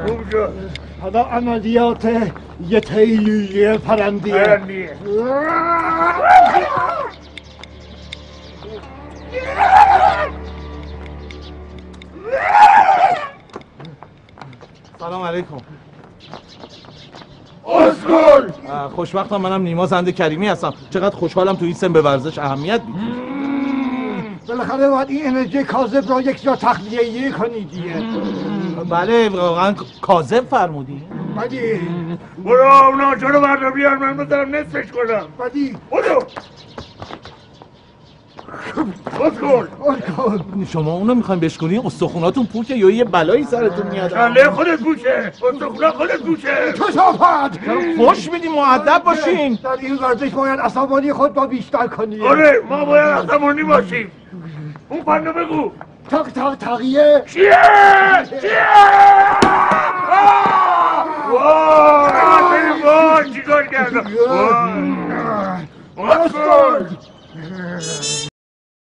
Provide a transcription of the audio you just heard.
خوب شد. حالا عملیات یه تیلیه پرندیه. سلام علیکم. اسکول. خوشبختم، منم نیما زنده کریمی هستم. چقدر خوشحالم تو این سن به ورزش اهمیت میدی. بالاخره باید این انرژی کاذب را یک جا تخلیه کنی دیگه. بله واقعا کاذب فرمودی. بدی برو اونا چرا بردار بیار من بذارم نصفش کنم. بدی برو اسکول. شما اونو میخواین بشکنی؟ استخوناتون پوکه یا یه بلایی سرتون میاد؟ کله خودت پوشه، استخونا خودت پوشه. کثافت. فحش میدی، مؤدب باشین. در این ورزش باید عصبانی خود را بیشتر کنی. آره ما باید عصبانی باشیم. اون پنو بگو. تقیه چیه؟ وای چیکار کردم؟